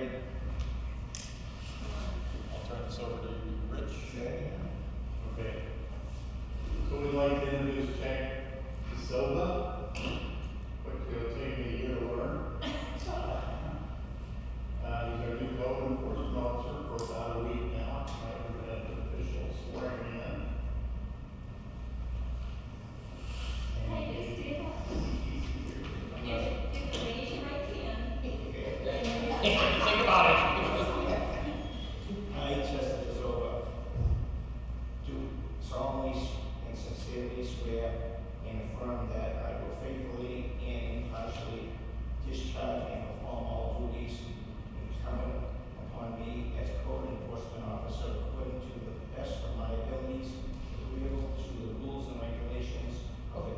Great. I'll turn this over to you, Rich. Okay. So we'd like to introduce Jack Silva, which will take me a year to learn. He's our new code enforcement officer for about a week now. We've had the official swearing in. Hey, you stand up. You can raise your right hand. Think about it. I, Chester Zoba, do solemnly and sincerely swear and affirm that I will faithfully and impartially discharge and perform all duties incumbent upon me as code enforcement officer according to the best of my abilities, agreeable to the rules and regulations of the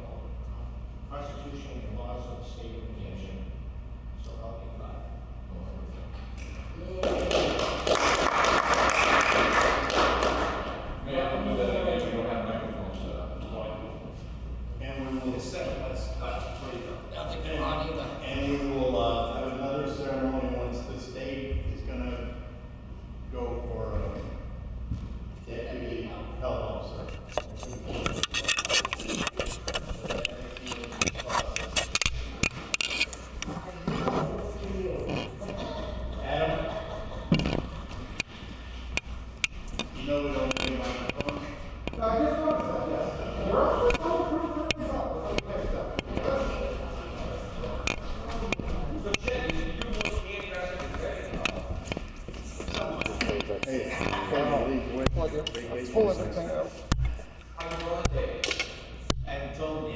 Constitution and laws of the state of New Hampshire. So help me God. May I do that again? We don't have microphones set up. And we will I'll take the on either. And we will have another ceremony once the state is gonna go for a deputy health officer. Adam? You know we don't need microphones? Pull everything out. And told me.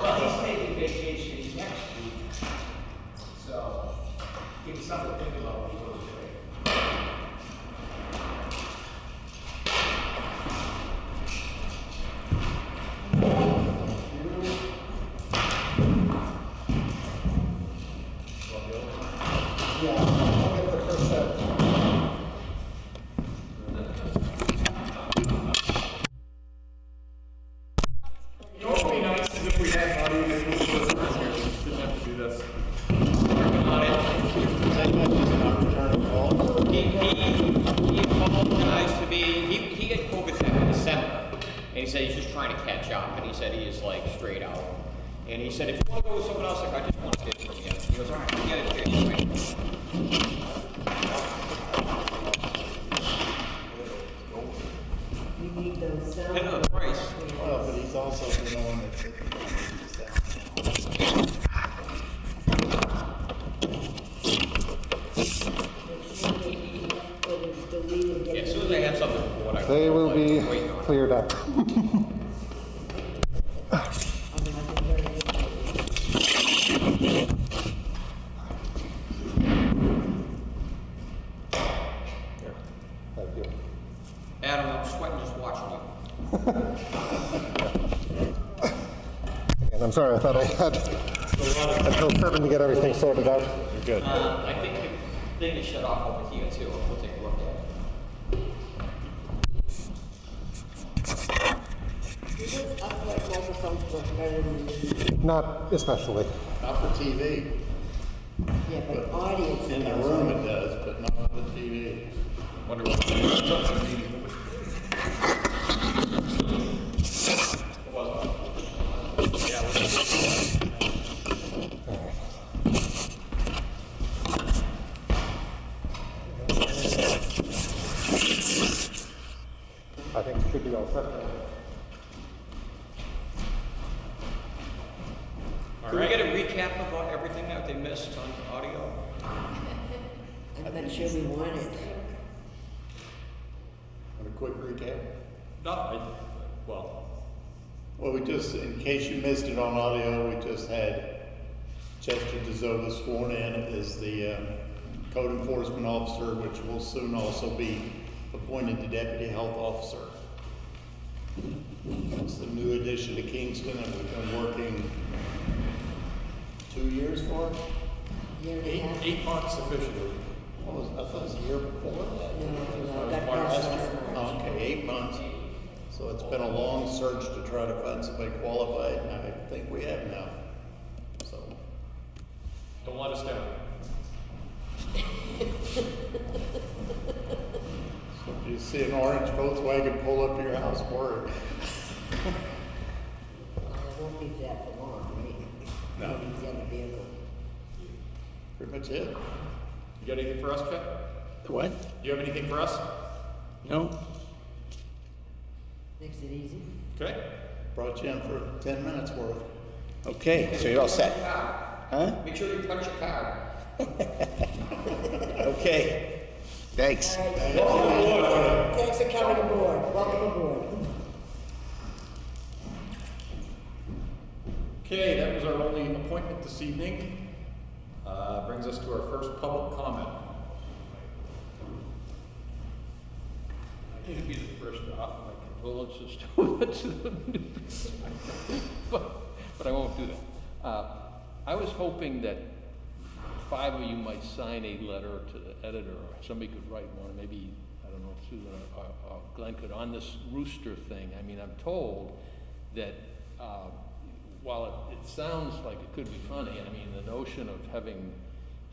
Well, he's taking vacation next week, so give me something to think about when he goes away. Yeah, I'll get the first set. You know what would be nice is if we had audio visual listeners here. We didn't have to do this. Working on it. He apologized to me. He had COVID in December, and he said he's just trying to catch up. And he said he is like straight out. And he said if you want to go with someone else, like I just want to get from you. He goes, all right, I'll get it to you. You need those sound. And the price. Well, but he's also the one that's taking Yeah, as soon as I have something for what I They will be waiting on. cleared up. Thank you. Adam, I'm sweating just watching you. And I'm sorry, I thought I had until 7 to get everything sorted out. You're good. I think the thing is shut off over here too. We'll take a look at it. Upright microphones work better than these. Not especially. Not for TV. Yeah, but audience. In the room it does, but not for the TV. Wonder what I think it should be all set. Can we get a recap of everything that they missed on audio? I'm not sure we want it. Want a quick recap? No, Well, we just, in case you missed it on audio, we just had Chester DeZova sworn in as the code enforcement officer, which will soon also be appointed the deputy health officer. It's the new addition to Kingston, and we've been working 2 years for it. Year and a half. 8 months officially. What was, I thought it was a year before that. No, got past last March. Oh, okay, 8 months. So it's been a long search to try to find somebody qualified, and I think we have now. So, Don't let us down. see an orange Volkswagen pull up to your house, worry. Well, it won't be that for long, right? No. Maybe the other vehicle. Pretty much it. You got anything for us, Chet? What? Do you have anything for us? No? Makes it easy. Okay. Brought you in for 10 minutes worth. Okay, so you're all set? Huh? Make sure you punch your card. Okay. Thanks. All right. Thanks for coming aboard. Welcome aboard. Okay, that was our only appointment this evening. Brings us to our first public comment. I need to be the first to offer my condolences to the new but I won't do that. I was hoping that 5 of you might sign a letter to the editor, or somebody could write one, maybe, I don't know if Susan or Glenn could, on this rooster thing. I mean, I'm told that while it sounds like it could be funny, I mean, the notion of having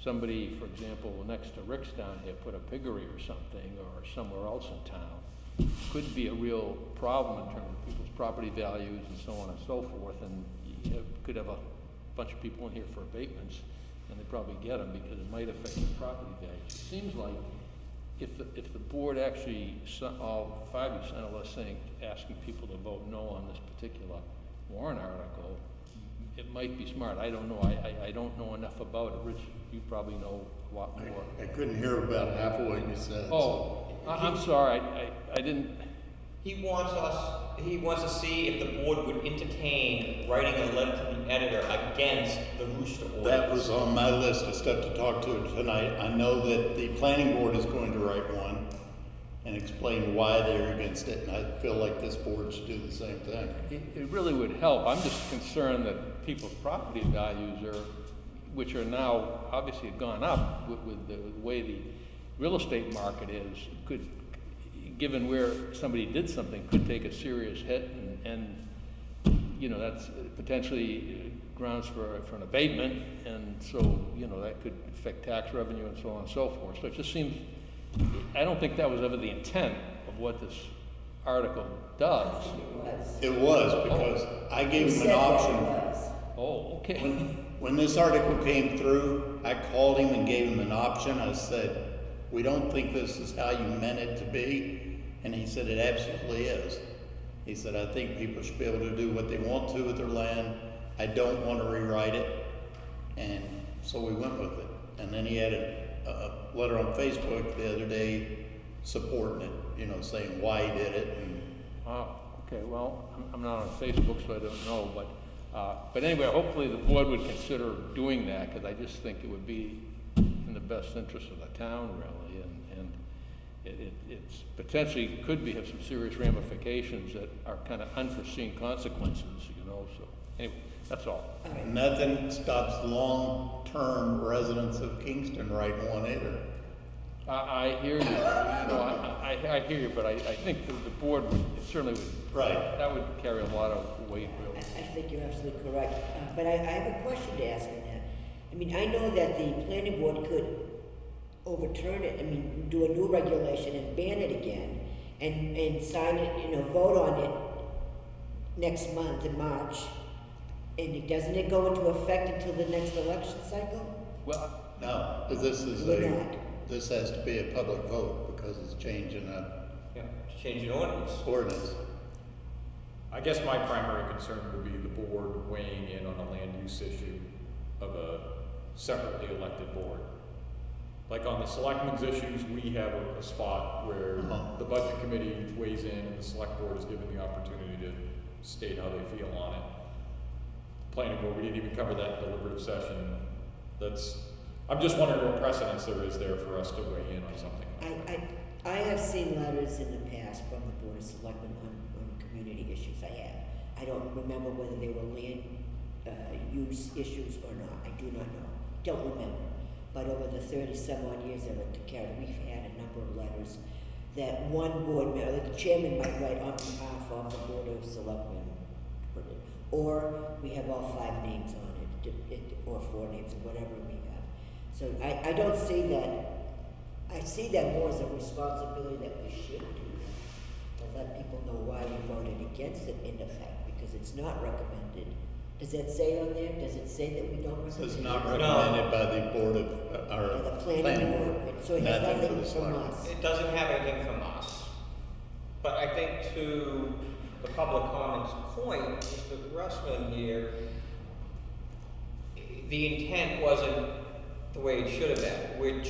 somebody, for example, next to Rick's down here, put a piggery or something, or somewhere else in town, could be a real problem in terms of people's property values and so on and so forth, and you could have a bunch of people in here for abatements, and they probably get them because it might affect the property values. It seems like if the board actually, all 5 of you signed a letter saying, asking people to vote no on this particular warrant article, it might be smart. I don't know. I don't know enough about it. Rich, you probably know a lot more. I couldn't hear about half of what you said. Oh, I'm sorry. I didn't. He wants to see if the board would entertain writing a letter to the editor against the rooster ordinance. That was on my list of stuff to talk to tonight. I know that the planning board is going to write one and explain why they're against it, and I feel like this board should do the same thing. It really would help. I'm just concerned that people's property values which are now obviously have gone up with the way the real estate market is, could, given where somebody did something, could take a serious hit, and you know, that's potentially grounds for an abatement, and so, you know, that could affect tax revenue and so on and so forth. So it just seems, I don't think that was ever the intent of what this article does. It was, because I gave them an option. Oh, okay. When this article came through, I called him and gave him an option. I said, we don't think this is how you meant it to be. And he said, it absolutely is. He said, I think people should be able to do what they want to with their land. I don't want to rewrite it. And so we went with it. And then he had a letter on Facebook the other day supporting it, you know, saying why he did it. And Oh, okay, well, I'm not on Facebook, so I don't know, but anyway, hopefully the board would consider doing that, because I just think it would be in the best interest of the town, really, and it's potentially could have some serious ramifications that are kind of unforeseen consequences, you know, so, anyway, that's all. nothing stops long-term residents of Kingston writing one either. I hear you, I hear you, but I think the board would, it certainly would. Right. That would carry a lot of weight, really. I think you're absolutely correct. But I have a question to ask on that. I mean, I know that the planning board could overturn it, I mean, do a new regulation and ban it again, and sign it, you know, vote on it next month in March. And doesn't it go into effect until the next election cycle? Well, No, because this is We're not. this has to be a public vote because it's changing a Yeah, change an ordinance. ordinance. I guess my primary concern would be the board weighing in on a land use issue of a separately elected board. Like on the selectmen's issues, we have a spot where the budget committee weighs in and the select board is given the opportunity to state how they feel on it. Planning board, we didn't even cover that in deliberative session. I'm just wondering what precedence there is there for us to weigh in on something. I have seen letters in the past from the Board of Selectmen on community issues. I have. I don't remember whether they were land use issues or not. I do not know. Don't remember. But over the 30-some odd years I've been to Canada, we've had a number of letters that one board member, the chairman might write on behalf of the Board of Selectmen, or we have all 5 names on it, or 4 names, or whatever we have. So I don't see that. I see that more as a responsibility that we should do. let people know why we voted against it in effect, because it's not recommended. Does that say on there, does it say that we don't recommend? It's not it? recommended by the board of, By our the planning board, so it has Nothing for nothing the from selectmen. us. It doesn't have anything from us. But I think to the public comments point, Mr. Russman here, the intent wasn't the way it should have been. We're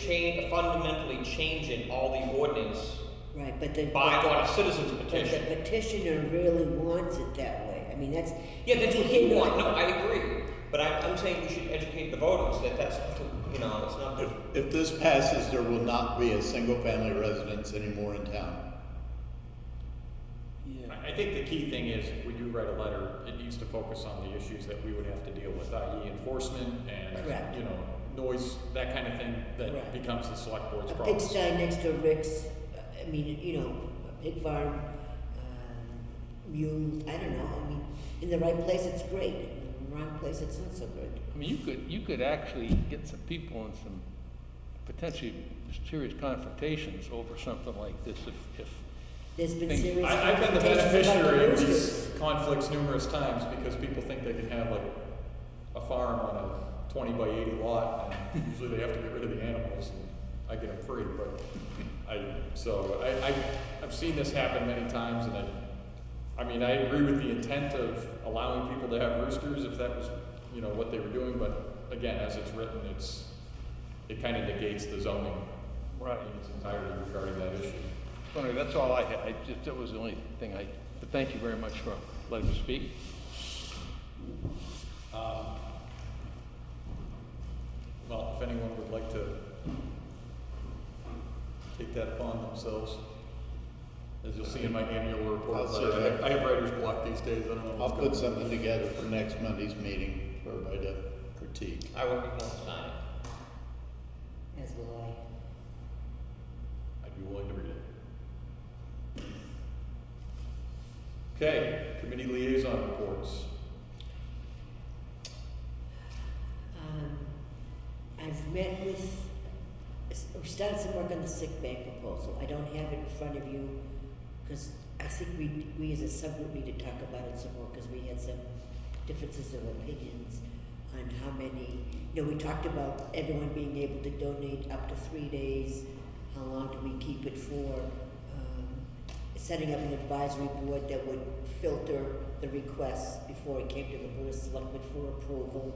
fundamentally changing all the ordinance Right, on a citizen's but petition. the petitioner really wants it that way. I mean, that's. Yeah, that's what he wants. No, I agree. But I'm saying we should educate the voters that that's, you know, it's not. If this passes, there will not be a single-family residence anymore in town. Yeah. I think the key thing is, if we do write a letter, it needs to focus on the issues that we would have to deal with, i.e. enforcement and, Correct. you know, noise, that kind of thing that Correct. becomes the select board's A problem. pigsty next to Rick's, I mean, you know, a pig farm, mule, I don't know, I mean, in the right place, it's great. In the wrong place, it's not so good. I mean, you could actually get some people in some potentially serious confrontations over something like this if There's been Thank you. serious I've been the confrontations about the beneficiary of roosters. these conflicts numerous times because people think they can have like a farm on a 20 by 80 lot, and usually they have to get rid of the animals, and I get them free, but I've seen this happen many times, and I mean, I agree with the intent of allowing people to have roosters if that was, you know, what they were doing, but again, as it's written, it kind of negates the zoning right. in its entirety regarding that issue. Anyway, that's all I had. That was the only thing but thank you very much for letting me speak. Well, if anyone would like to take that upon themselves, as you'll see in my annual report, I'll see I have writer's block these days, I don't know I'll what's put going on. something together for next Monday's meeting for everybody to critique. I would be more sign it. As will I. I'd be willing to read it. Okay, committee liaison reports. I've met with, we started some work on the sick bank proposal. I don't have it in front of you, because I think we as a subgroup need to talk about it some more, because we had some differences of opinions on how many, you know, we talked about everyone being able to donate up to 3 days. How long do we keep it for? Setting up an advisory board that would filter the requests before it came to the Board of Selectmen for approval.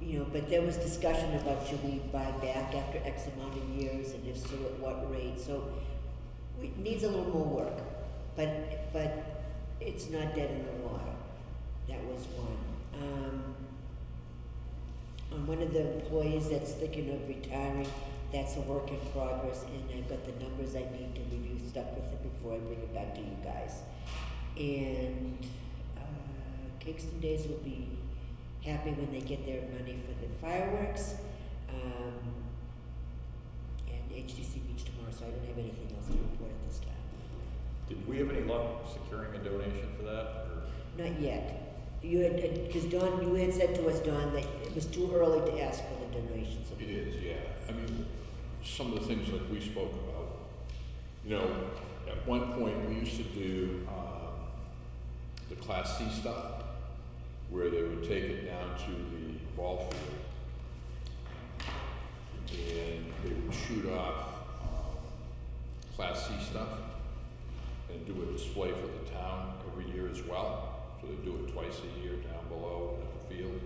You know, but there was discussion about should we buy back after X amount of years, and if so, at what rate. So it needs a little more work, but it's not dead in the water. That was one. On one of the employees that's thinking of retiring, that's a work in progress, and I've got the numbers I need to review stuff with it before I bring it back to you guys. And Kingston Days will be happy when they get their money for the fireworks. And HTC meets tomorrow, so I don't have anything else to report at this time. Did we have any luck securing a donation for that? Or? Not yet. You had, because Don, you had said to us, Don, that it was too early to ask for the donations. It is, yeah. I mean, some of the things that we spoke about, you know, at one point we used to do the Class C stuff, where they would take it down to the ball field and they would shoot off Class C stuff and do a display for the town every year as well. So they do it twice a year down below at the field,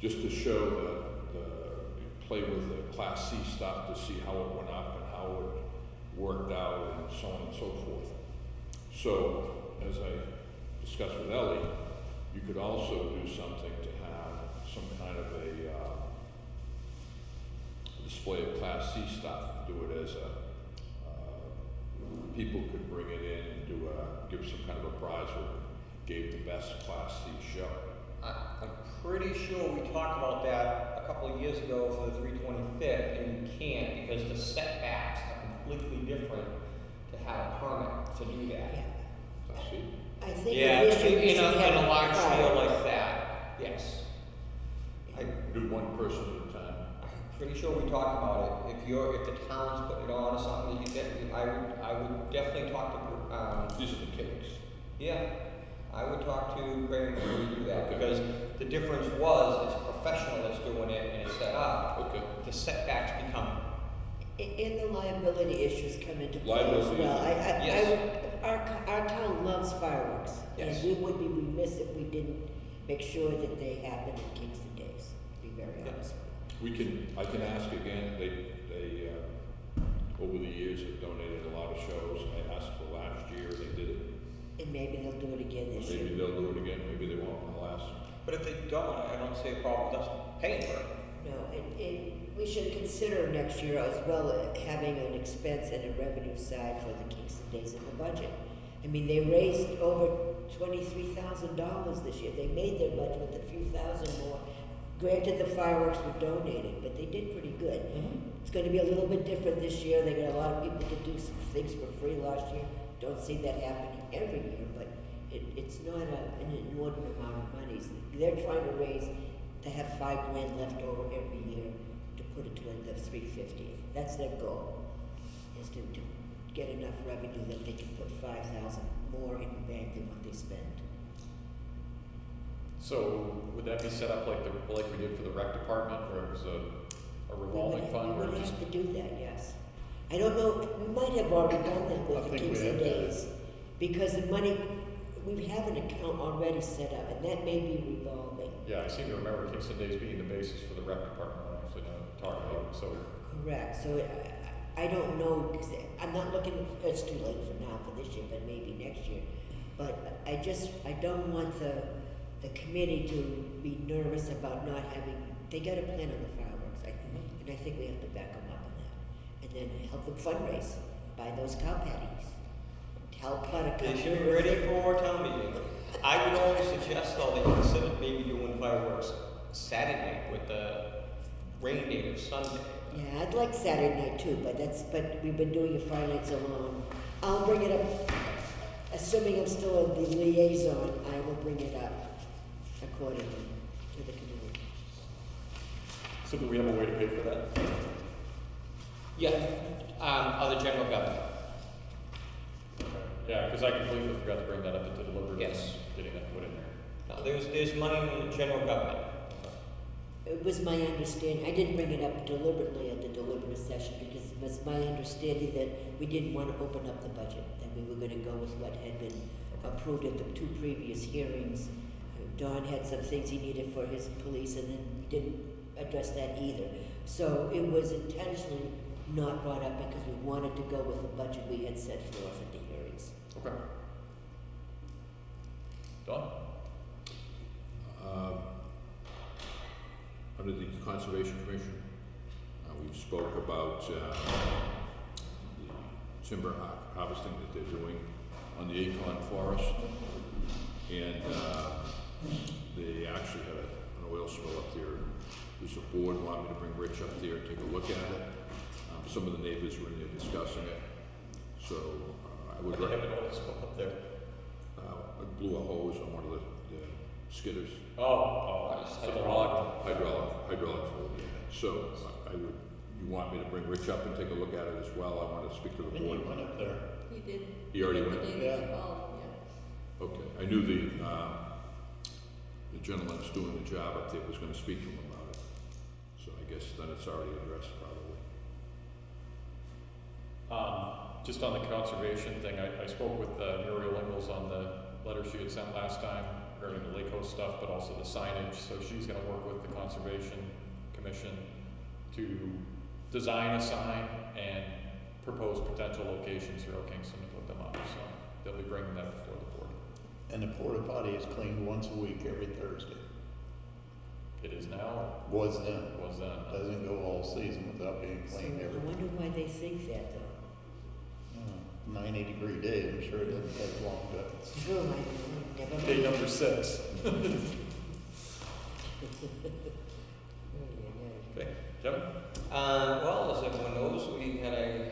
just to show play with the Class C stuff to see how it went up and how it worked out and so on and so forth. So, as I discussed with Ellie, you could also do something to have some kind of a display of Class C stuff, do it as people could bring it in and give some kind of a prize or gave the best Class C show. I'm pretty sure we talked about that a couple of years ago for the 325th, and you can't because the setbacks are completely different to have a permit to do that. Yeah. I see. I think Yeah, the issue is in we have a large fire. scale like that, yes. Do one person at a time. I'm pretty sure we talked about it. If the town's putting it on or something, I would definitely talk to, These are the cakes. yeah, I would talk to Graham before we do that, because the difference was, it's a professional that's doing it and it's set up. Okay. The setbacks become, And the liability issues come into play as Liability well. Yes. Our town loves fireworks. Yes. And we would be remiss if we didn't make sure that they happen in Kingston days, to be very Yeah. honest. I can ask again, they, over the years have donated a lot of shows. I asked for last year, they did it. And maybe they'll do it again this year. Maybe they'll do it again, maybe they won't in the last. but if they don't, I don't see a problem with us paying for it. No, and we should consider next year as well having an expense and a revenue side for the Kingston Days in the budget. I mean, they raised over $23,000 this year. They made their budget with a few thousand more. Granted, the fireworks were donated, but they did pretty good. It's going to be a little bit different this year. They got a lot of people to do some things for free last year. Don't see that happening every year, but it's not an inordinate amount of money. They're trying to raise, to have $5,000 left over every year to put it toward the 350th. That's their goal, is to get enough revenue that they can put 5,000 more in the bank than what they spend. So would that be set up like we did for the rec department, where it was a revolving fund? We or would just- have to do that, yes. I don't know, we might have already done that I with the think we Kingston have. Days, because the money, we have an account already set up, and that may be revolving. Yeah, I seem to remember Kingston Days being the basis for the rec department, when I actually talked about it, so. Correct, so I don't know, because I'm not looking, it's too late for now for this year, but maybe next year. But I don't want the committee to be nervous about not having, they got a plan on the fireworks, and I think we have to back them up on that. And then help them fundraise, buy those cow patties, help Buttercup. They should be ready for town meeting. I would only suggest though, that you consider maybe doing fireworks Saturday with the rain date of Sunday. Yeah, I'd like Saturday night too, but we've been doing it Friday night so long. I'll bring it up, assuming I'm still in the liaison, I will bring it up accordingly to the committee. So do we have a way to pay for that? Yeah, other general government. Yeah, because I completely forgot to bring that up at the deliberative. Yes. Getting that put in there. No, there's money in the general government. It was my understanding, I didn't bring it up deliberately at the deliberative session because it was my understanding that we didn't want to open up the budget, that we were going to go with what had been approved at the two previous hearings. Don had some things he needed for his police and then we didn't address that either. So it was intentionally not brought up because we wanted to go with the budget we had set forth at the hearings. Okay. Don? Under the Conservation Commission, we spoke about the timber harvesting that they're doing on the Acorn Forest. And they actually had an oil spill up there. There's a board wanted me to bring Rich up there and take a look at it. Some of the neighbors were in there discussing it. So I would They have an oil spill up there. I blew a hose on one of the skidders. So the log. Hydraulic fluid, yeah. So you want me to bring Rich up and take a look at it as well? I want to speak to the When board. you went up there, We did. He already The went? day that you called, yeah. Okay, I knew the gentleman that's doing the job up there was gonna speak to him about it. So I guess then it's already addressed probably. Just on the conservation thing, I spoke with Muriel Ingalls on the letter she had sent last time regarding the Lake Coast stuff, but also the signage. So she's gonna work with the Conservation Commission to design a sign and propose potential locations throughout Kingston to put them up. So they'll be bringing that before the board. and the porta potty is cleaned once a week every Thursday. It is now, Was then. or was then? Doesn't go all season without being So cleaned I every, wonder why they think that though. 90-degree day. I'm sure it doesn't take long, but It's true, I know, never mind. Day number 6. Okay, Kevin? Well, as everyone knows, we had a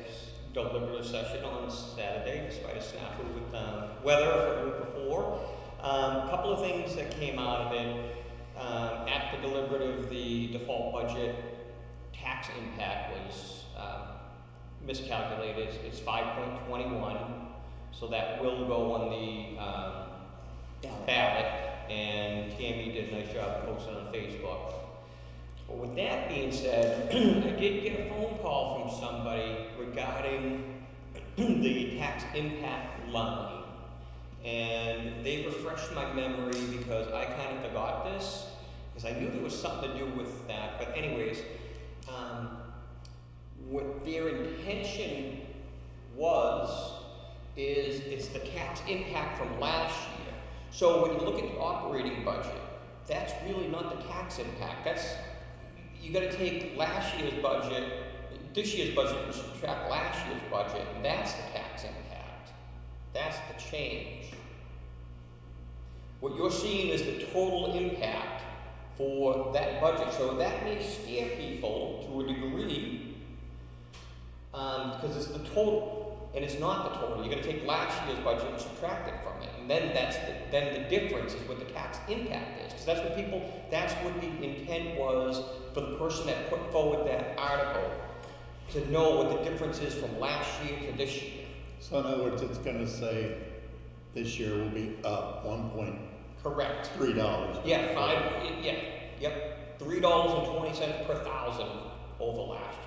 deliberative session on Saturday, despite a snafu with weather for the week before. A couple of things that came out of it. At the deliberative, the default budget tax impact was miscalculated. It's 5.21, so that will go on the ballot, and Tammy did a nice job posting on Facebook. But with that being said, I did get a phone call from somebody regarding the tax impact line, and they refreshed my memory because I kind of forgot this, because I knew there was something to do with that. But anyways, what their intention is it's the tax impact from last year. So when you look at the operating budget, that's really not the tax impact. You gotta take last year's budget, this year's budget, and subtract last year's budget, and that's the tax impact. That's the change. What you're seeing is the total impact for that budget. So that may scare people to a degree, because it's the total, and it's not the total. You're gonna take last year's budget and subtract it from it, and then then the difference is what the tax impact is. Because that's what the intent was for the person that put forward that article, to know what the difference is from last year to this year. So in other words, it's gonna say this year will be up Correct. $1.3. Yeah, yep, $3.20 per thousand over last year.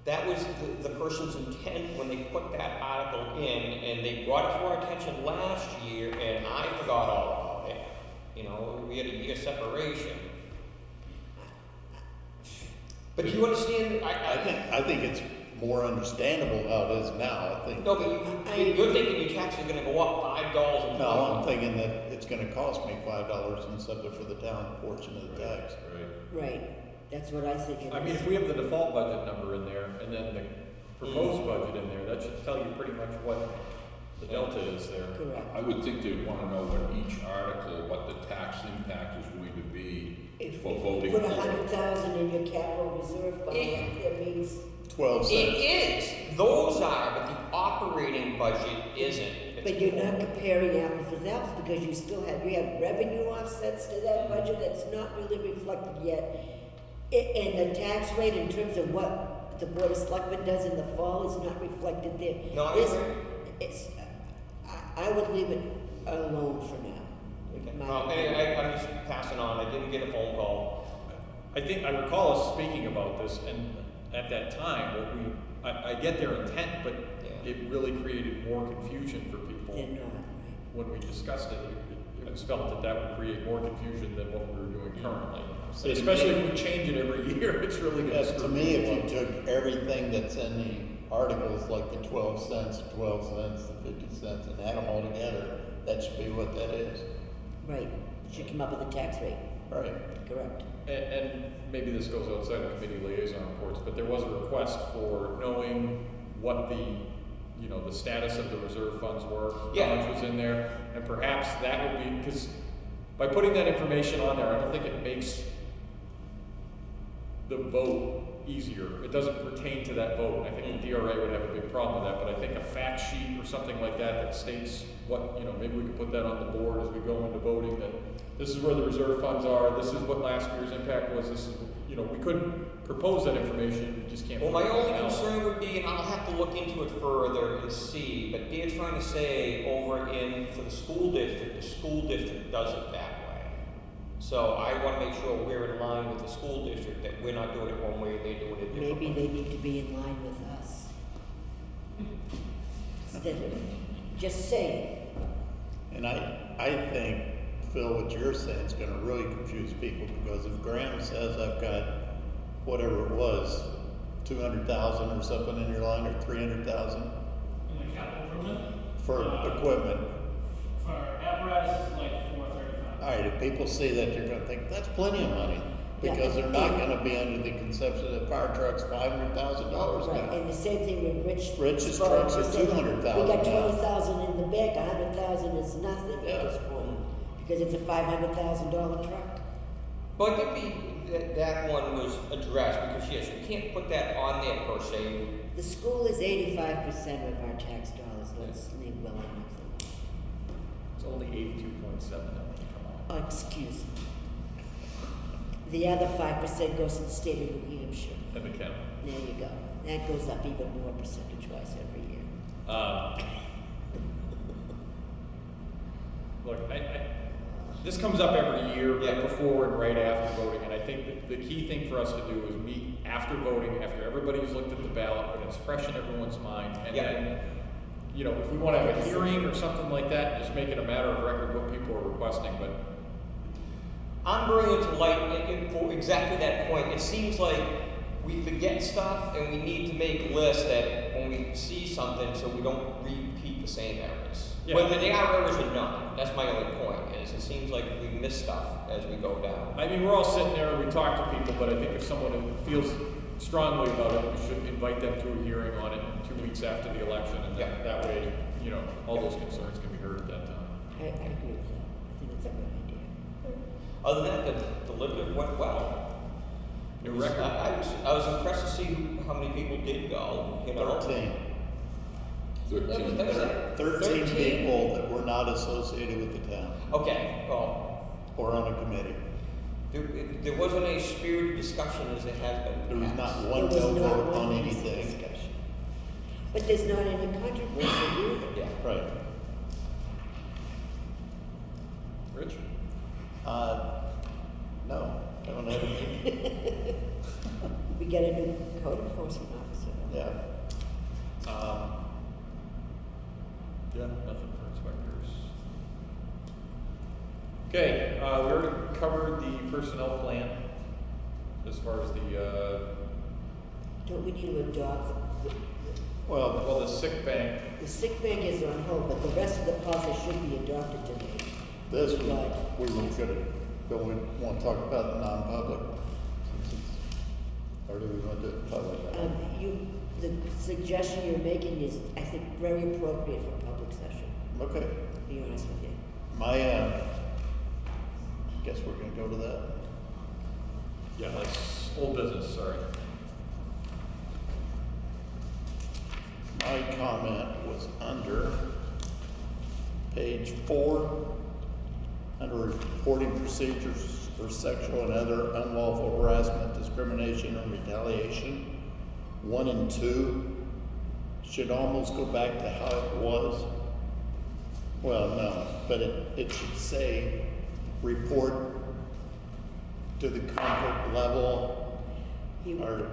That was the person's intent when they put that article in, and they brought it to our attention last year, and I forgot all about it. You know, we had a year separation. But do you understand? I think it's more understandable how it is now. I think. No, but you're thinking your tax is gonna go up $5. No, I'm thinking that it's gonna cost me $5 and something for the town portion of the tax. Right, that's what I think it is. I mean, if we have the default budget number in there, and then the proposed budget in there, that should tell you pretty much what the delta is there. Correct. I would think they'd wanna know what each article, what the tax impact is going to be If for you voting. put 100,000 in your capital reserve fund, that means 12 cents. It is. Those are, but the operating budget isn't. But you're not comparing apples with apples, because you have revenue offsets to that budget that's not really reflected yet. And the tax rate in terms of what the Board of Selectmen does in the fall is not reflected there. No, I agree. I would leave it alone for now. I'm just passing on. I didn't get a phone call. I think, I recall us speaking about this, and at that time, I get their intent, but it really created more confusion for people. They're not, right? When we discussed it, it was felt that would create more confusion than what we're doing currently. So And especially if we change it every year, it's really gonna Yes, screw to me, people if you up. took everything that's in the articles, like the 12 cents, the 12 cents, the 50 cents, and add them all together, that should be what that is. Right, you should come up with a tax rate, Right. correct. And maybe this goes outside of committee liaison reports, but there was a request for knowing what the status of the reserve funds were, how much was in there, and perhaps that would be, because by putting that information on there, I don't think it makes the vote easier. It doesn't pertain to that vote. I think the DRA would have a big problem with that, but I think a fact sheet or something like that states what, maybe we could put that on the board as we go into voting, that this is where the reserve funds are, this is what last year's impact was, this is, we couldn't propose that information, we just can't. Well, my put it only out. concern would be, and I'll have to look into it further and see, but they're trying to say for the school district does it that way. So I want to make sure we're in line with the school district, that we're not doing it one way, they're doing it differently. Maybe they need to be in line with us. Instead of just saying. And I think, Phil, what you're saying is gonna really confuse people, because if Graham says I've got whatever it was, 200,000 or something in your line, or 300,000 In the capital improvement? for equipment. For apparatus, it's like 435. All right, if people see that, you're gonna think, that's plenty of money, because Yeah. they're not gonna be under the conception that fire truck's $500,000 Right, now. and the same thing with Rich's trucks are 200,000 We got now. 20,000 in the bank, 100,000 is nothing at Yeah. this point, because it's a $500,000 truck. But I think that one was addressed, because yes, you can't put that on there per se. The school is 85% of our tax dollars, let's leave well enough. It's only 82.7, come on. Oh, excuse me. The other 5% goes to the state of New Hampshire. And the county. There you go. That goes up even more percentage-wise every year. Look, this comes up every year, Yeah. right before and right after voting, and I think that the key thing for us to do is meet after voting, after everybody's looked at the ballot, when it's fresh in everyone's mind, and Yeah. then, you know, if we wanna have a hearing or something like that, just make it a matter of record what people are requesting, but I'm bringing to light, for exactly that point, it seems like we forget stuff and we need to make lists that when we see something, so we don't repeat the same errors. Yeah. Whether they are errors or not, that's my only point, is it seems like we miss stuff as we go down. I mean, we're all sitting there, we talk to people, but I think if someone feels strongly about it, we should invite them to a hearing on it 2 weeks after the election, and Yeah. that way, you know, all those concerns can be heard at that time. I agree with that. I think it's a good idea. Other than that, the deliberative went well. New record. I was impressed to see how many people did go, you know. 13. 13. That was it. 13 people that were not associated with the town Okay, well, or on a committee. there wasn't a spirited discussion as there has been. There was in the past. not one There was no not vote one on piece of anything. discussion. But there's not any controversy either. Yeah. Right. Rich? No, I don't have any. We get a new code enforcement officer. Yeah. Yeah, nothing for inspectors. Okay, we already covered the personnel plan as far as the, Don't we need to adopt well, the sick bank. the sick bank is on hold, but the rest of the policy should be adopted tonight. This Right. one, we were gonna, don't we want to talk about the non-public? Or do we want to do it public? The suggestion you're making is, I think, very appropriate for public session, Okay, to be honest with you. my, guess we're gonna go to that. Yeah, that's old business, sorry. My comment was under page 4, under reporting procedures for sexual and other unlawful harassment, discrimination, and retaliation. 1 and 2 should almost go back to how it was. Well, no, but it should say, report to the comfort level, or,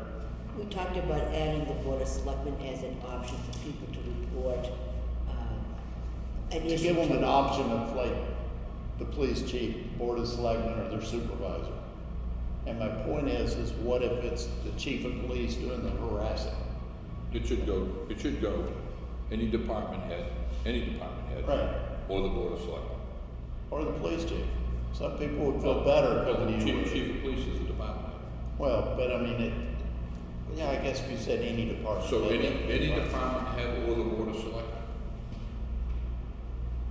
We talked about adding the Board of Selectmen as an option for people to report, an to issue. give them an option of like the police chief, board of selectmen, or their supervisor. And my point is what if it's the chief of police doing the harassing? It should go, any department head, Right. or the board of selectmen. Or the police chief? Some people would feel better coming to you. Chief of police is the department head. Well, but I mean, yeah, I guess if you said any department. So head, any that'd be fine. department head or the board of selectmen.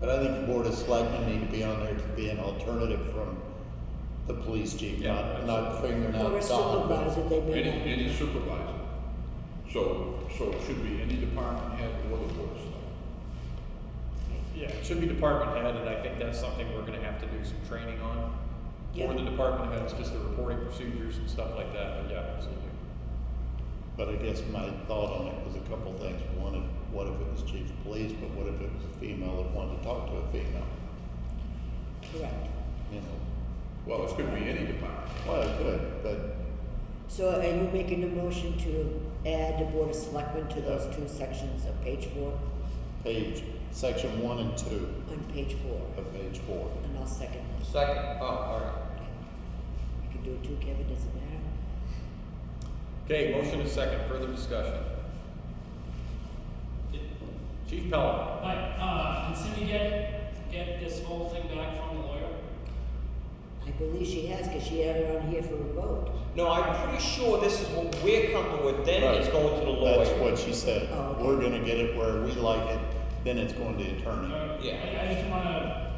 But I think the board of selectmen need to be on there to be an alternative from the police chief, Yeah, not figuring Or a out Don. supervisor, they may not. Any supervisor. So it should be any department head or the board of selectmen. Yeah, it should be department head, and I think that's something we're gonna have to do some training on. Yeah. For the department heads, just the reporting procedures and stuff like that, but yeah, absolutely. But I guess my thought on it was a couple things. One, what if it was chief of police, but what if it was a female that wanted to talk to a female? Correct. You know, Well, it could be any department. well, it could, but So are you making a motion to add the Board of Selectmen to those Yeah. 2 sections of page 4? section 1 and 2 On page 4, of page 4. and I'll second. Second, all right. You can do it too, Kevin, doesn't matter. Okay, motion is second, further discussion. Chief Pella. Hi, did Cindy get this whole thing back from the lawyer? I believe she has, because she had it on here for a vote. No, I'm pretty sure this is what we're comfortable with, then it's going to the lawyer. That's what she said. Oh, okay. We're gonna get it where we like it, then it's going to the attorney. Yeah. I just wanna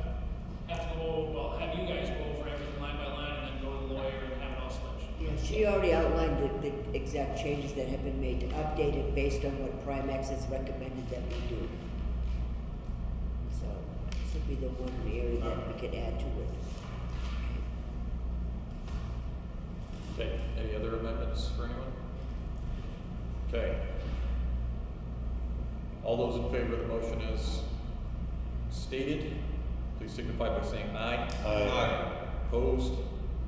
have to go, well, have you guys go over everything line by line and then go to the lawyer and have it all switched. Yeah, she already outlined the exact changes that have been made to update it based on what Primex has recommended that we do. So, this would be the one area that we could add to it. Okay, any other amendments for anyone? Okay. All those in favor of the motion as stated, please signify by saying aye. Aye. Opposed,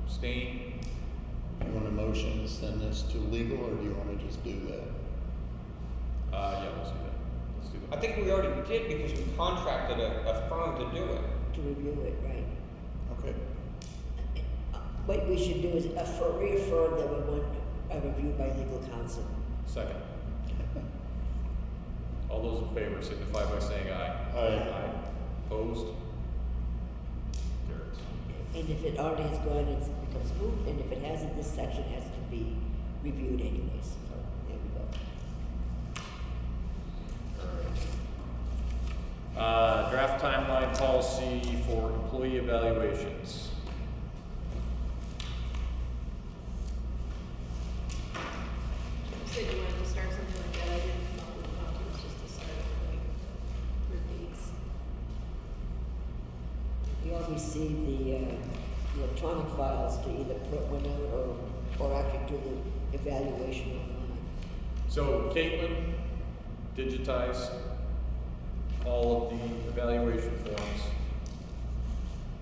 abstained? You want a motion to send this to legal, or do you wanna just do that? Yeah, let's do that. Let's do I that. think we already did because we contracted a firm to do it. To review it, right? Okay. What we should do is reaffirm that we want a review by legal counsel. Second. All those in favor signify by saying aye. Aye. Opposed? Carries. And if it already has gone, it becomes moot, and if it hasn't, this section has to be reviewed anyways, so there we go. Alright. Draft timeline policy for employee evaluations. So you wanted to start something like that, I didn't come up with documents, just to start like with these. We all receive the electronic files to either print one out or actually do the evaluation online. So Caitlin digitized all of the evaluation forms,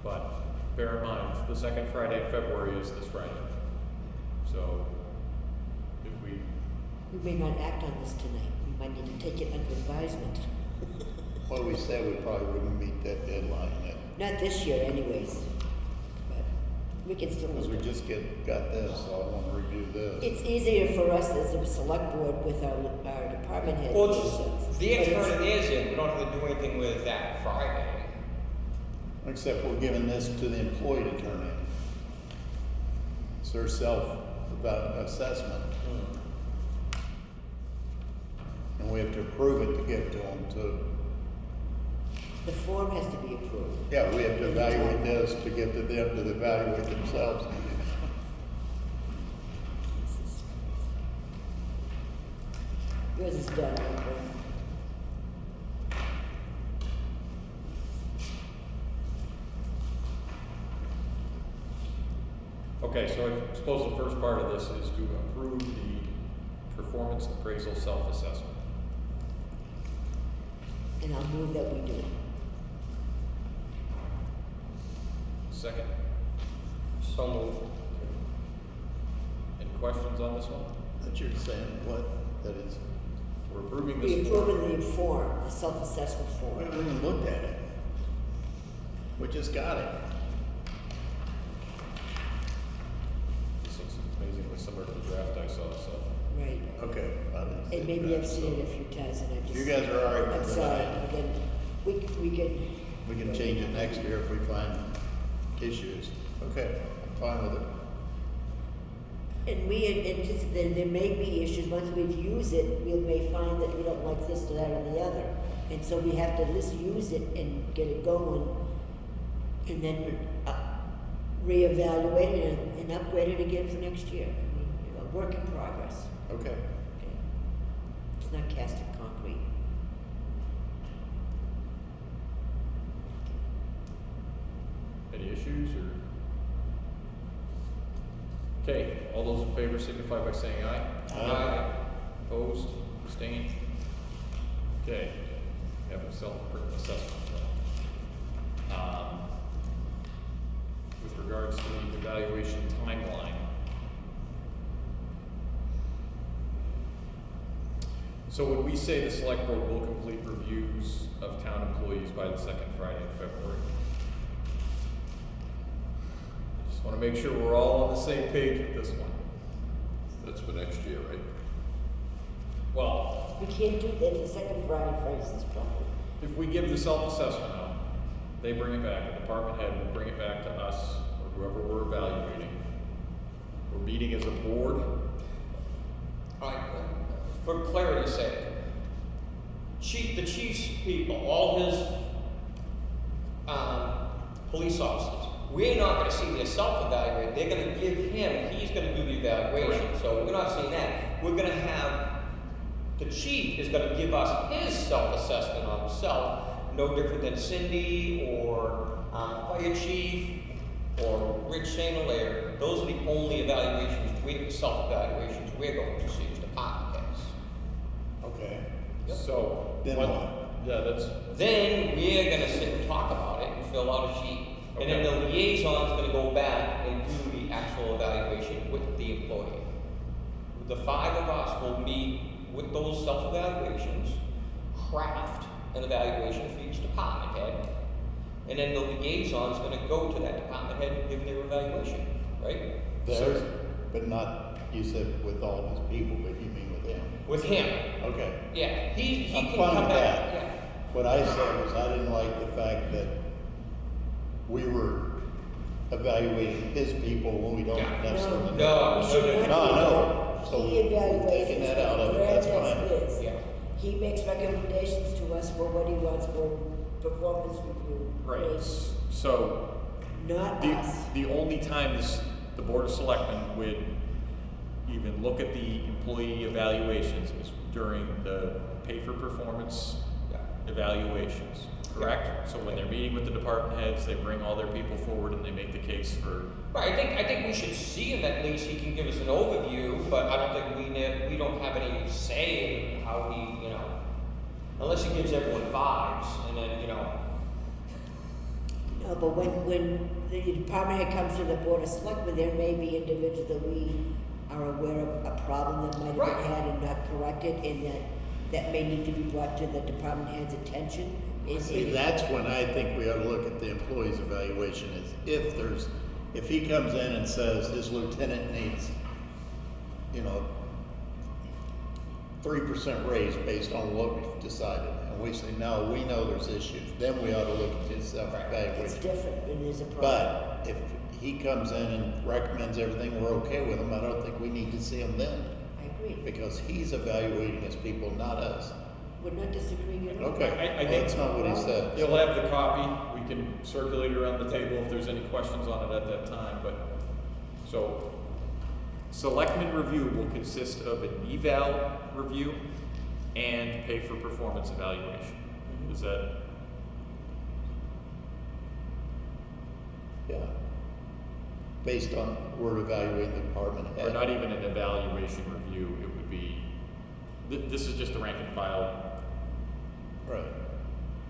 but bear in mind, the second Friday in February is this Friday. So if we, We may not act on this tonight, we might need to take it under advisement. Well, we said we probably wouldn't meet that deadline yet, Not this year anyways, but we can still. because we just got this, so I wanna review this. It's easier for us as a select board with our department head. Well, their But it's- turn is in, we don't have to do anything with that Friday. Except we're giving this to the employee to turn in. It's their self-assessment. And we have to approve it to give to them to, The form has to be approved. yeah, we have to evaluate this to give to them to evaluate themselves. Yours is done, right, Brian? okay, so I suppose the first part of this is to approve the performance appraisal self-assessment. And I'll move that we do it. Second, So moved. any questions on this one? That you're saying what? That it's, We're approving We this approving form. the form, the self-assessment we form. haven't even looked at it. We just got it. This looks amazingly similar to the draft I saw, so. Right. Okay. I didn't see And maybe that, I've seen so it a few times and I just. You guys are all right I'm with sorry, that? again, we can. We can change it next year if we find issues. Okay, I'm fine with it. And we anticipate there may be issues, once we've used it, we may find that we don't like this or that or the other. And so we have to at least use it and get it going, and then reevaluate it and upgrade it again for next year. I mean, work in progress. Okay. Okay. It's not cast in concrete. Any issues or? Okay, all those in favor signify by saying aye. Aye. Opposed, abstained? Okay, we have a self-assessment. With regards to the evaluation timeline. So when we say the select board will complete reviews of town employees by the second Friday in February, I just wanna make sure we're all on the same page with this one. That's for next year, right? Well, We can't do that the second Friday, for instance, probably. if we give the self-assessment out, they bring it back, the department head will bring it back to us, or whoever we're evaluating. We're meeting as a board, Alright, for clarity's sake, the chief's people, all his, police officers, we're not gonna see their self-evaluate, they're gonna give him, he's gonna do the evaluation, so we're not seeing that. We're gonna have, the chief is gonna give us his self-assessment on himself, no different than Cindy or, fire chief, or Rich St. Hilaire, those are the only evaluations, self-evaluations we're going to see as department heads. Okay. So. Then what? Yeah, that's, Then we're gonna sit and talk about it and fill out a sheet. And then the liaison's gonna go back and do the actual evaluation with the employee. The 5 of us will meet with those self-evaluations, craft an evaluation for each department head, and then the liaison's gonna go to that department head and give their evaluation, right? There's, but not, you said with all of his people, but you mean with him? With him, Okay. yeah, he I'm can fine come with back, that. yeah. What I said was I didn't like the fact that we were evaluating his people when we don't Yeah. necessarily. No, We should no, not no, do no. that. So He we've evaluates taken that out of it, Brad that's does fine. his. Yeah. He makes recommendations to us for what he wants for performance review. right, raises, so Not the, us. the only time the Board of Selectmen would even look at the employee evaluations is during the pay for performance evaluations, correct? So when they're meeting with the department heads, they bring all their people forward and they make the case for, Right, I think we should see him at least, he can give us an overview, but I don't think we don't have any say in how he, unless he gives everyone 5s, and then, No, but when the department head comes to the board of selectmen, there may be individuals that we are aware of a problem that might have Right. been had and not corrected, and that may need to be brought to the department head's attention. See, that's when I think we ought to look at the employee's evaluation is if he comes in and says his lieutenant needs, 3% raise based on what we've decided, and we say, no, we know there's issues, then we ought to look at his It's self-evaluation. different, it is a problem. But if he comes in and recommends everything, we're okay with him, I don't think we need to see him then, I agree. because he's evaluating his people, not us. We're not disagreeing at all. Okay, I well, think- that's not what he said. you'll have the copy, we can circulate it around the table if there's any questions on it at that time, but, so, Selectmen review will consist of an eval review and pay for performance evaluation. Is that, Yeah. Based on, we're evaluating the department head. or not even an evaluation review, it would be, this is just the rank and file. Right.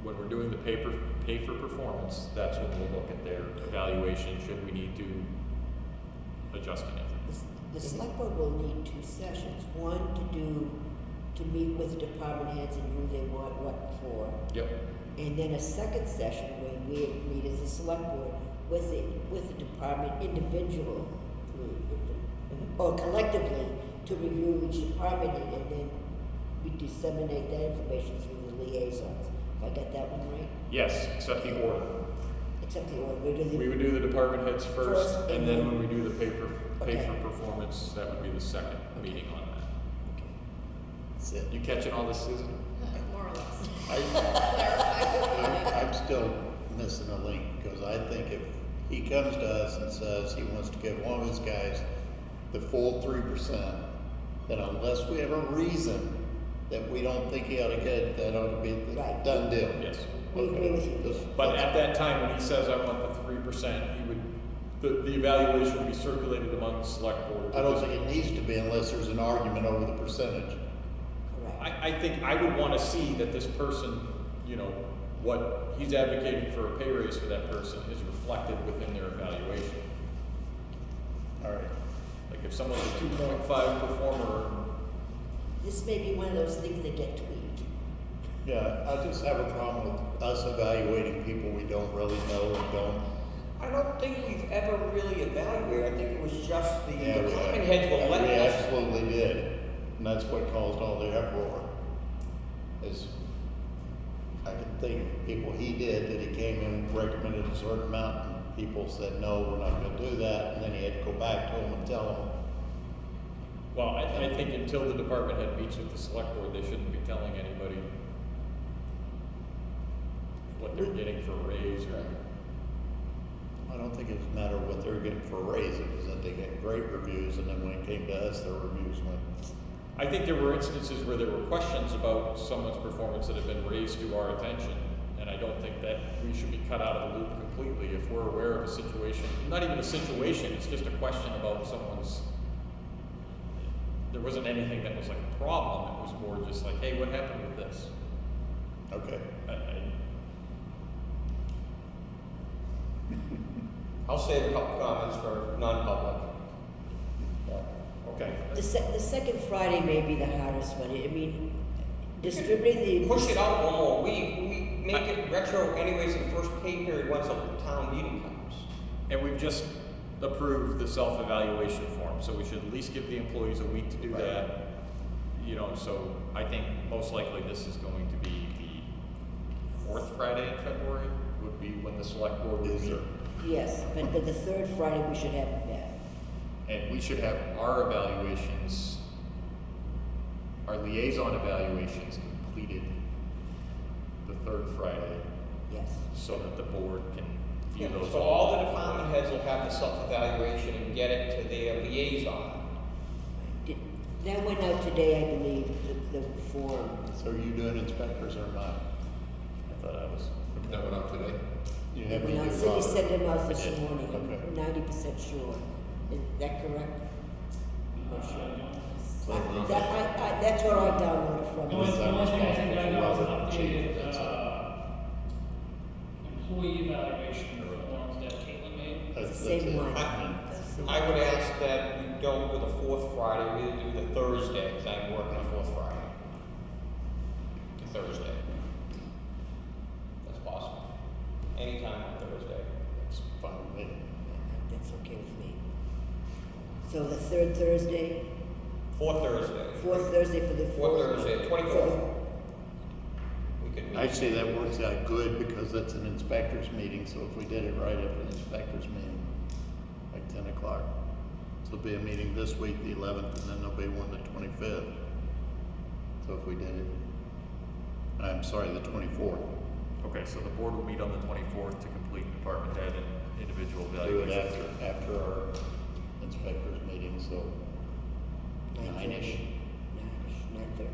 When we're doing the pay for performance, that's when we'll look at their evaluation, should we need to adjust anything. The select board will need 2 sessions, one to meet with the department heads and who they want what for. Yep. And then a second session where we meet as a select board with the department individually or collectively to review each department head, and then we disseminate that information through the liaisons. Have I got that one right? Yes, except the order. Except the order, we do the. We would do the department heads first, First, and and then then- when we do the pay for Okay. performance, that would be the second meeting on that. Okay. That's it. You catching all this, Susan? More or less. I'm still missing a link, because I think if he comes to us and says he wants to give one of his guys the full 3%, then unless we have a reason that we don't think he ought to get it, that ought to be the Right. done deal. Yes. We agree with you. Just- But at that time, when he says, I want the 3%, he would, the evaluation would be circulated among the select board. I don't think it needs to be unless there's an argument over the percentage. Correct. I think I would wanna see that this person, what he's advocating for a pay raise for that person is reflected within their evaluation. All right. Like if someone's a 2.5 performer, This may be one of those things that get tweaked. Yeah, I just have a problem with us evaluating people we don't really know and don't. I don't think we've ever really evaluated, I think it was just the Yeah, we department heads will let We us. absolutely did, and that's what caused all the uproar. Is, I can think of people he did, that he came in, recommended a certain amount, and people said, no, we're not gonna do that, and then he had to go back to them and tell them. well, I think until the department head meets with the select board, they shouldn't be telling anybody what they're getting for a raise or. I don't think it was a matter of what they were getting for a raise, it was that they get great reviews, and then when it came to us, their reviews went, I think there were instances where there were questions about someone's performance that had been raised to our attention, and I don't think that we should be cut out of the loop completely if we're aware of a situation, not even a situation, it's just a question about someone's, there wasn't anything that was like a problem, it was more just like, hey, what happened with this? Okay. I'll save a couple comments for non-public. Okay. The second Friday may be the hardest one. I mean, distributing the. Push it out one more week, we make it retro anyways in the first pay period once a town meeting comes. And we've just approved the self-evaluation form, so we should at least give the employees a week to do that. You know, so I think most likely this is going to be the fourth Friday in February would be when the select board would meet. Yes, but the third Friday we should have it back. And we should have our evaluations, our liaison evaluations completed the third Friday, Yes. so that the board can view those. So all the department heads will have the self-evaluation and get it to their liaison. That went out today, I believe, the form. So are you doing inspectors or not? I thought I was. That went out today? You It have went any out, Cindy sent them out I this did. morning. Okay. I'm 90% sure. Is that correct? I'm not sure. That's what I downloaded from. The only thing I think I know is an Robert, chief, updated, that's employee evaluation forms that Caitlin made. It's the That's same it. one. I would ask that we don't do the fourth Friday, we either do the Thursday, because I'm working the fourth Friday. The Thursday. That's possible. Anytime on Thursday. That's fine with me. That's okay with me. So the third Thursday, Fourth Thursday. fourth Thursday for the. Fourth Thursday, 24th. We could meet. Actually, that works out good because that's an inspector's meeting, so if we did it right after the inspector's meeting, like 10 o'clock. So there'll be a meeting this week, the 11th, and then there'll be one the 25th. So if we did it, I'm sorry, the 24th. Okay, so the board will meet on the 24th to complete department head and individual Do evaluations. it after our inspector's meeting, so 9-ish. 9-ish, 9:30.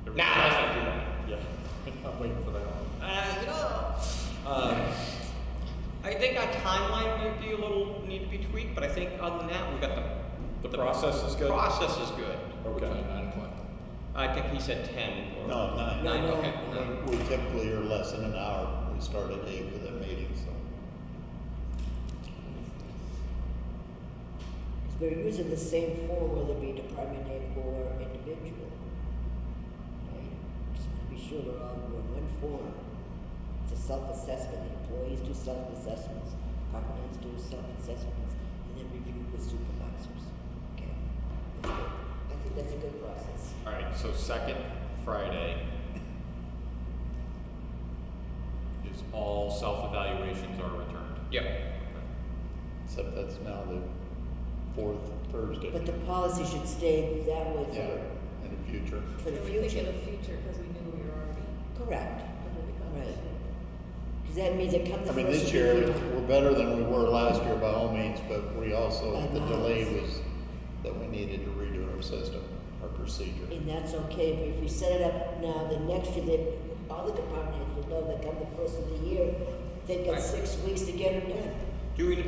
Nah, let's not do that. Yeah, I'm waiting for that one. I think our timeline might be need to be tweaked, but I think other than that, we got The process is good? Process is good. What time, 9 o'clock? I think he said 10 or. No, 9. Nine, No, okay. no. We typically are less than an hour. We start at 8 with a meeting, so. Because we're using the same form, whether it be department head or individual. Right? Just want to be sure we're all in one form. It's a self-assessment. The employees do self-assessments, department heads do self-assessments, and then reviewed with supervisors. Okay, that's good. I think that's a good process. All right, so second Friday is all self-evaluations are returned. Yep. Except that's now the 4th Thursday. But the policy should stay that way Yeah, in the future. for the We think future. of the future because we knew we were already Correct. under the gun. Right. Because that means it comes the I mean, first this of year, the year. we're better than we were last year by all means, but we also, By the miles. delay was that we needed to redo our system, our procedure. And that's okay, but if we set it up now, then next year, then all the department heads will know that come the first of the year, they've got Right. 6 weeks to get it done. Do we,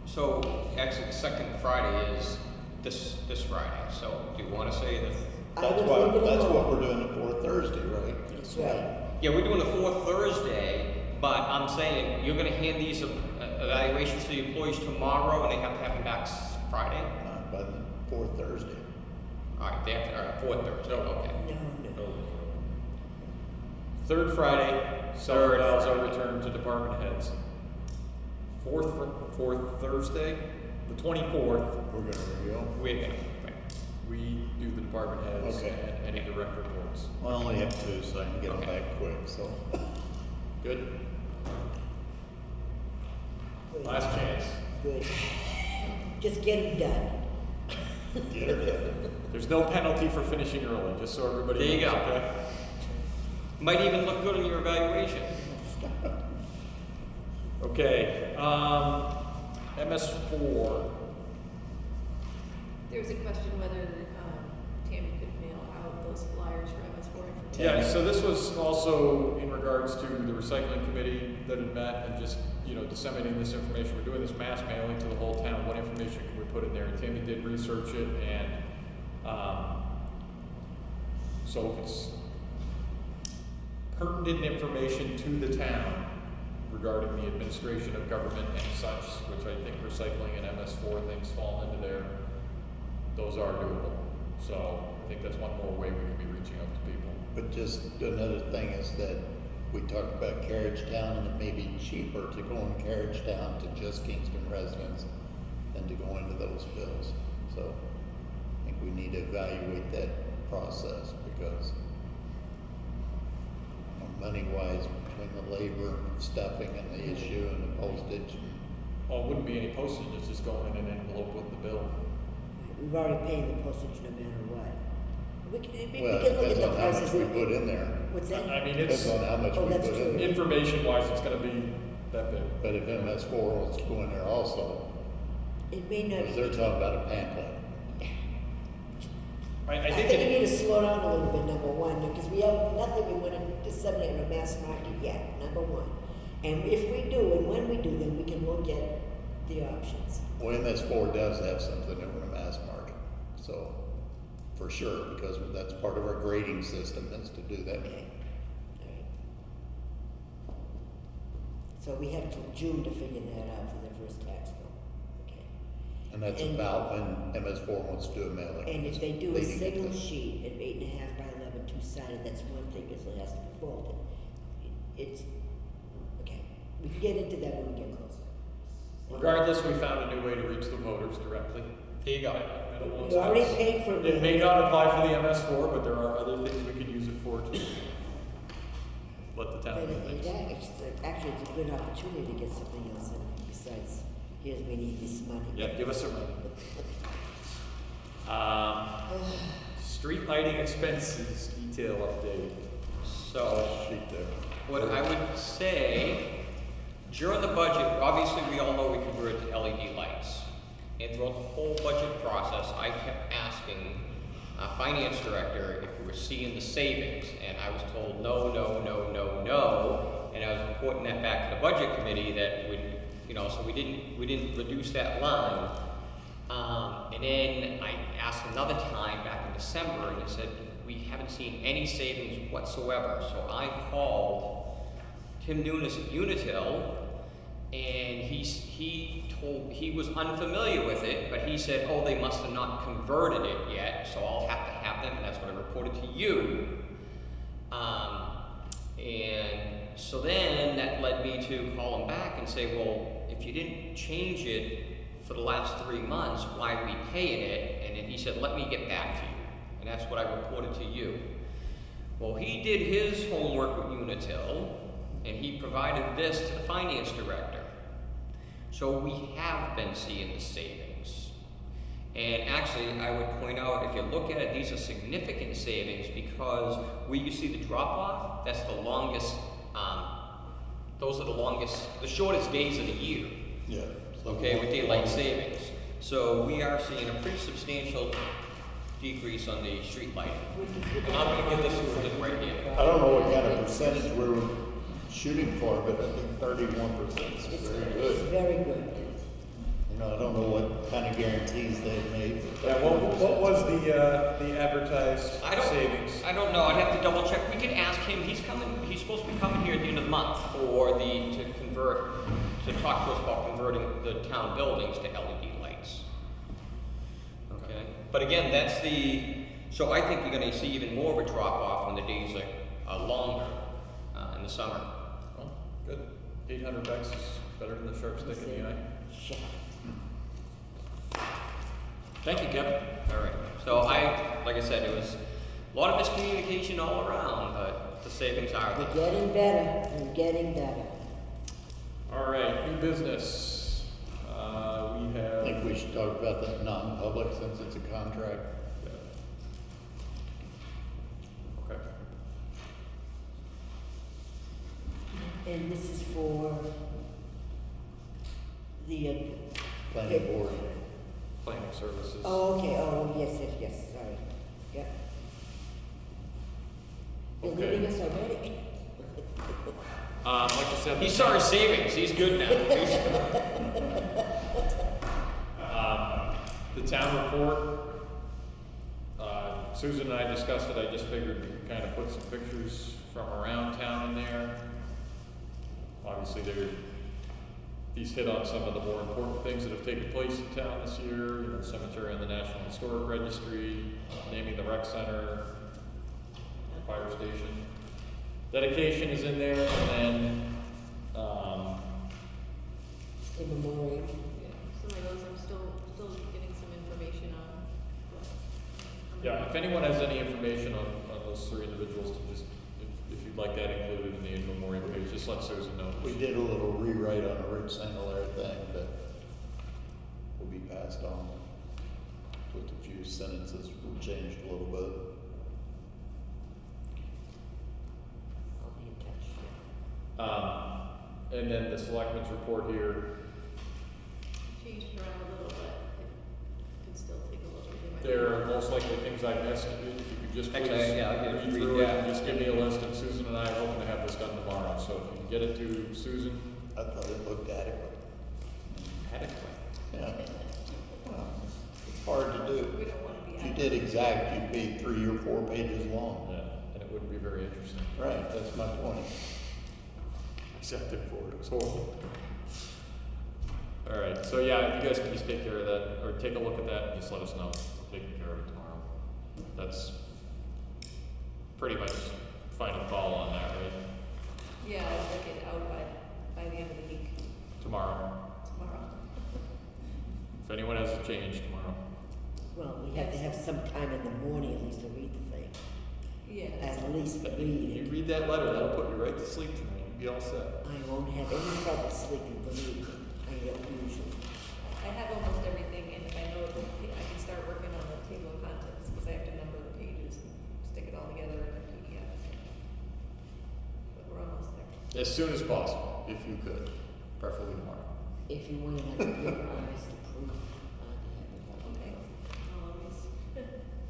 so actually the second Friday is this Friday, so do you want to say that? I That's would why, leave it that's alone. what we're doing the 4th Thursday, right? That's right. Yeah, we're doing the fourth Thursday, but I'm saying you're gonna hand these evaluations to the employees tomorrow and they have to have them back Friday? Not by the 4th Thursday. All right, they have to, all right, fourth Thursday, okay. No, no. Third Friday, self-evals are returned to department heads. Fourth Thursday, the 24th, We're gonna review. We're gonna, right. we do the department heads Okay. and any direct reports. I only have 2, so I can get them Okay. back quick, so. Good? Good. Last chance. Good. Just get them done. Get her done. There's no penalty for finishing early, just so everybody knows, There you go. okay? Might even look good in your evaluation. Okay, MS4, There was a question whether, Tammy could mail out those flyers for MS4 information. yeah, so this was also in regards to the recycling committee that had met and just, disseminating this information. We're doing this mass mailing to the whole town. What information can we put in there? And Tammy did research it, and so if it's pertinent information to the town regarding the administration of government and such, which I think recycling and MS4 things fall into there, those are doable. So I think that's one more way we can be reaching out to people. But just another thing is that we talked about Carriage Town, and it may be cheaper to go in Carriage Town to just Kingston residents than to go into those bills. So I think we need to evaluate that process, because money-wise, between the labor, stuffing, and the issue, and the postage, Well, it wouldn't be any postage, it's just going in an envelope with the bill. We've already paid the postage no matter what. We can well, look at depends the on how much prices. we put in there. What's that? I mean, Depends it's, on how much Oh, we that's put in true. there. information-wise, it's gonna be that big. But if MS4 wants to go in there also, It may not. because they're talking about a pamphlet. I I think think we it, need to slow down a little bit, number one, because we have nothing we want to disseminate on a mass market yet, number one. And if we do, and when we do, then we can look at the options. Well, MS4 does have something over a mass market, so, for sure, because that's part of our grading system, is to do that. Okay, all right. So we have till June to figure that out for the first tax bill, okay? And that's And- about when MS4 wants to do a mailing. And if they do a Leading into single it. sheet at 8.5 by 11, two-sided, that's one thing, because it has to be folded. It's, okay, we can get into that when we get closer. regardless, we found a new way to reach the voters directly. There you go. You already paid for It may not apply for the MS4, but there are other things we could use it for to let the town But do things. actually, it's a good opportunity to get something else in besides, here's, we need this money. Yeah, give us some money. Street lighting expenses detail update. So, Sheet there. what I would say, during the budget, obviously we all know we converted to LED lights. And throughout the whole budget process, I kept asking our finance director if we were seeing the savings. And I was told no, no, no, no, no. And I was reporting that back to the budget committee that so we didn't reduce that line. And then I asked another time back in December, and they said, we haven't seen any savings whatsoever. So I called Tim Nunes at Unitil, and he was unfamiliar with it, but he said, oh, they must have not converted it yet, so I'll have to have them, and that's what I reported to you. And so then that led me to call him back and say, well, if you didn't change it for the last 3 months, why are we paying it? And then he said, let me get back to you. And that's what I reported to you. Well, he did his homework with Unitil, and he provided this to the finance director. So we have been seeing the savings. And actually, I would point out, if you look at it, these are significant savings, because where you see the drop-off, that's the longest, those are the shortest days of the year. Yeah. Okay, with daylight savings. So we are seeing a pretty substantial decrease on the street lighting. And I'm gonna give this to you right here. I don't know what kind of percentage we're shooting for, but I think 31% is very It's good. very good. I don't know what kind of guarantees they've made. but Yeah, what was the advertised I don't, savings? I don't know, I'd have to double check. We can ask him, he's supposed to be coming here at the end of the month to talk to us about converting the town buildings to LED lights. Okay, but again, so I think you're gonna see even more of a drop off when the days are longer, in the summer. Oh, good. $800 is better than the sharp stick in the eye. Shut up. Thank you, Kevin. All right, so like I said, it was a lot of miscommunication all around, but the savings are We're there. getting better, we're getting better. All right, new business. We I have. think we should talk about that non-public since it's a contract. Okay. And this is for the Planning board. planning services. Oh, okay, oh, yes, sorry, yep. You're Okay. leaving us already? Like I said. He saw his savings, he's good now. The town report, Susan and I discussed it, I just figured we could kind of put some pictures from around town in there. Obviously, these hit on some of the more important things that have taken place in town this year, cemetery on the National Historic Registry, naming the rec center, fire station. Dedication is in there, and then, In memoriam. Yeah, some of those I'm still getting some information on. yeah, if anyone has any information on those three individuals, to just, if you'd like that included in the in memoriam page, just let Susan know. We did a little rewrite on a Rich St. Hilaire thing that will be passed on. With a few sentences we changed a little bit. I'll be in touch. And then the selectmen's report here, Changed around a little, but it can still take a look at it. there are most likely things I missed. If you could just please Actually, yeah, I'll read read through it that. and just give me a list, and Susan and I are hoping to have this done tomorrow. So if you can get it to Susan. I thought it looked adequate. Adequate. Yeah. Well, it's hard to do. We don't want to be. If you did exact, you'd be 3 or 4 pages long. Yeah, and it wouldn't be very interesting. Right, that's my point. Except it for it was horrible. All right, so yeah, if you guys can just take care of that, or take a look at that, and just let us know. We'll take care of it tomorrow. That's pretty much final call on that, right? Yeah, I'll work it out by the end of the week, Tomorrow. tomorrow. If anyone has a change tomorrow. Well, we have to have some time in the morning at least to read the thing. Yeah. At least You read it. read that letter, that'll put you right to sleep tonight. You'll be all set. I won't have any trouble sleeping, believe me. I don't usually. I have almost everything, and if I know it, I can start working on the table of contents, because I have to number the pages and stick it all together in a PDF. But we're almost there. As soon as possible, if you could, preferably tomorrow. If you want to have a good honest proof, Okay. I'll always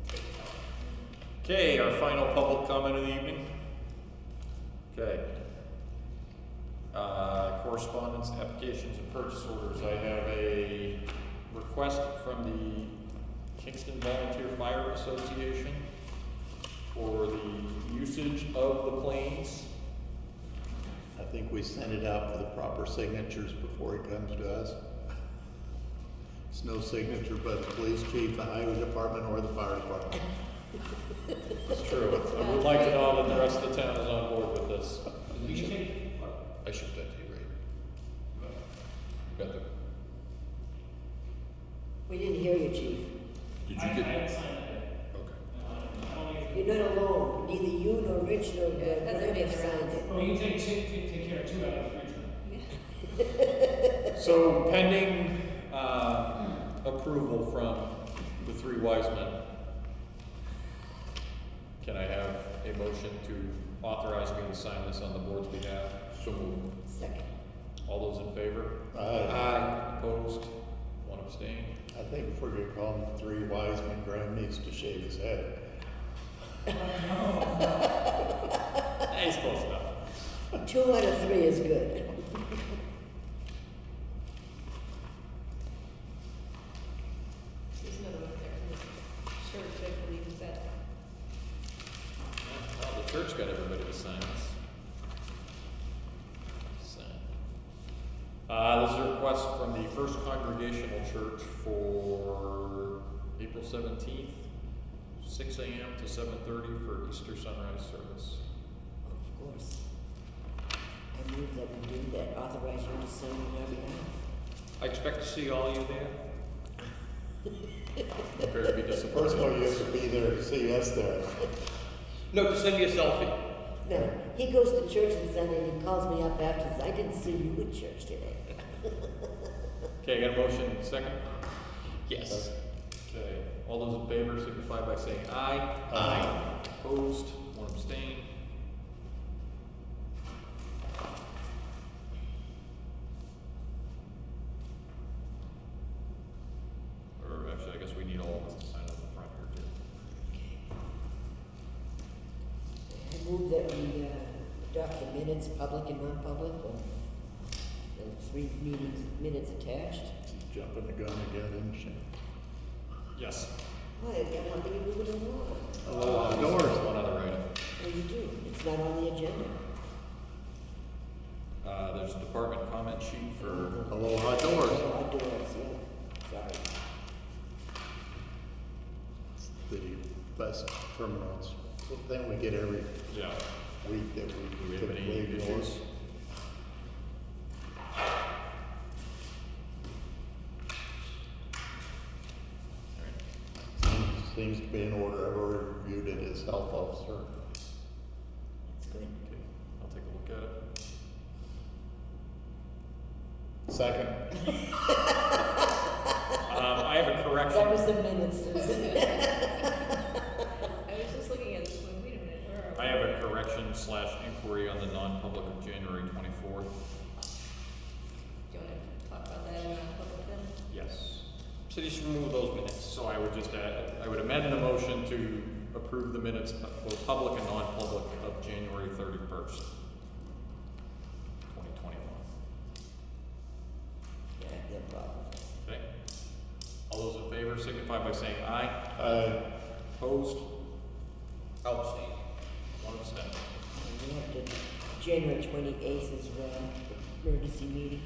take it out. Okay, our final public comment of the evening. Okay. Correspondence, applications, and purchase orders. I have a request from the Kingston Volunteer Fire Association for the usage of the planes. I think we sent it out for the proper signatures before it comes to us. It's no signature by the police chief, the highway department, or the fire department. It's true. I would like to know that the rest of the town is on board with this. You can take, I shipped that to you, right? Got the, We didn't hear you, chief. did I you get? haven't signed that yet. Okay. I don't think it's. You're not alone. Neither you nor Rich nor Yeah, that's Graham okay, have signed it. Well, you can take care of 2 out of 3 tonight. So pending, approval from the 3 wise men, can I have a motion to authorize me to sign this on the board's behalf? So moved. Second. All those in favor? I Opposed? 1 abstain? think if we're gonna call him 3 wise men, Graham needs to shave his head. He's close enough. 2 out of 3 is good. There's another one there from the church, I believe, is that. Well, the church got everybody to sign this. This is a request from the First Congregational Church for April 17th, 6 a.m. to 7:30 for Easter sunrise service. Of course. I move that we do that, authorize you to sign on our behalf. I expect to see all you there. Prepare to be First of disappointed. all, you have to be there to see us there. No, to send me a selfie. No, he goes to church on Sunday and he calls me up after and says, I didn't see you at church today. Okay, got a motion, second? Yes. Okay, all those in favor signify by saying aye. Aye. Opposed, 1 abstain. just move that we adopt the minutes, public and non-public, or the 3 meetings, minutes attached. Jumping the gun again, isn't she? Yes. Oh, then how can you move it along? Doors, one other item. Oh, you do, it's not on the agenda. There's a department comment sheet for Aloha Doors. Oh, outdoors, yeah, sorry. It's the best terminals. Then we get every yeah. week that Do we we have any typically ignore. issues? Seems to be in order. I've already reviewed it as health officer. That's good. Okay, I'll take a look at it. Second. I have a correction. That was the minutes, Susan. I was just looking at this one, wait a minute, where are we? I have a correction / inquiry on the non-public of January 24th. Do you wanna talk about that in non-public then? Yes. So just remove those minutes. So I would just add, I would amend the motion to approve the minutes, both public and non-public, of January 31st, 2021. Yeah, no problem. Okay? All those in favor signify by saying aye. Opposed? I'll abstain. One abstention. And we have the January 28th as well, the emergency meeting,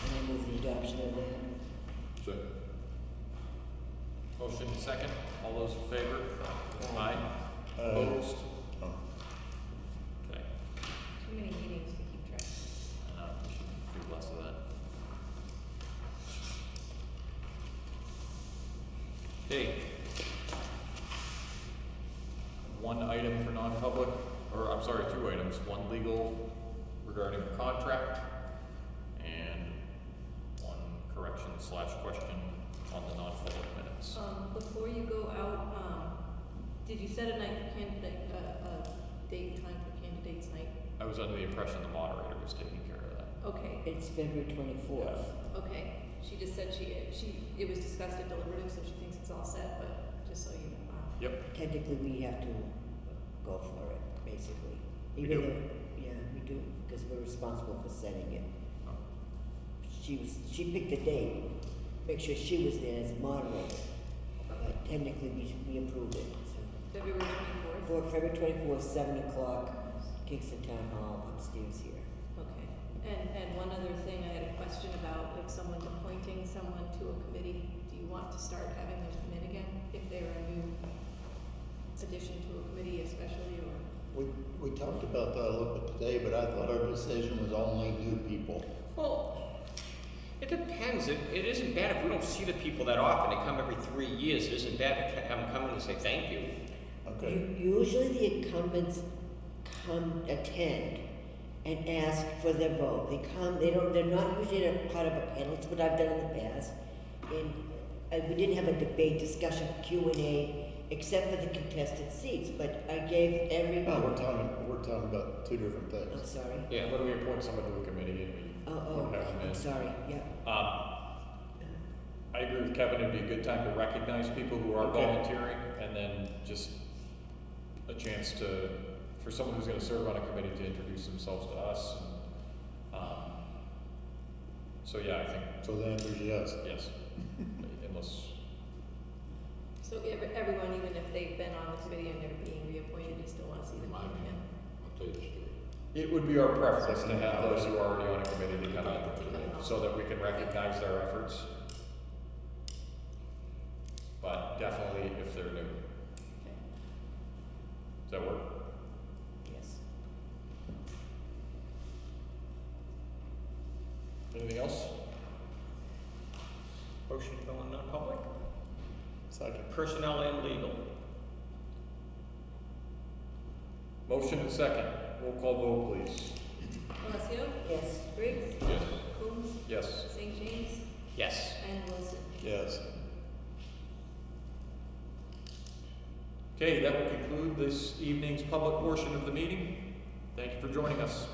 and I move the adoption of that. Second. Motion second. All those in favor? Aye. Opposed? Oh. Okay. Too many meetings to keep track. I know, we should do less of that. Okay. One item for non-public, or I'm sorry, 2 items. One legal regarding a contract, and one correction / question on the non-public minutes. Before you go out, did you set a night for candidate, a date and time for candidates night? I was under the impression the moderator was taking care of that. Okay, It's February 24th. okay, she just said it was discussed at deliberative, so she thinks it's all set, but just so you know. Yep. Technically, we have to go for it, basically. We Even do? though, yeah, we do, because we're responsible for setting it. Oh. She picked the date, make sure she was there as moderator. But technically, we approved it, so. February 24th? For February 24th, 7 o'clock, Kingston Town Hall upstairs here. Okay, and one other thing I had a question about, if someone's appointing someone to a committee, do you want to start having them come in again, if they're a new addition to a committee especially, or? We talked about that a little bit today, but I thought our decision was only new people. Well, it depends. It isn't bad if we don't see the people that often. They come every 3 years. It isn't bad to have them come in and say thank you. Okay. Usually the incumbents come attend and ask for their vote. They're not usually a part of a panel. It's what I've done in the past. And we didn't have a debate, discussion, Q&A, except for the contested seats, but I gave No, everyone. we're talking about 2 different I'm things. sorry. Yeah, when we appoint someone to a committee and we Oh, have them in. I'm sorry, yeah. I agree with Kevin, it'd be a good time to recognize people who are Okay. volunteering, and then just a chance for someone who's gonna serve on a committee to introduce themselves to us. So yeah, I think, So the answer is yes. yes, unless, So everyone, even if they've been on the committee and they're being reappointed, you still want to see them come in? I'll tell you the story. it would be our preference to have those who are already on a committee to come in, so that we can recognize their efforts. But definitely if they're new. Okay. Does that work? Yes. Anything else? Motion to go in non-public? Second. Personnel and legal. Motion and second. Roll call vote, please. Alessio? Yes. Briggs? Yes. Coombs? Yes. St. James? Yes. And Wilson? Yes. Okay, that will conclude this evening's public portion of the meeting. Thank you for joining us.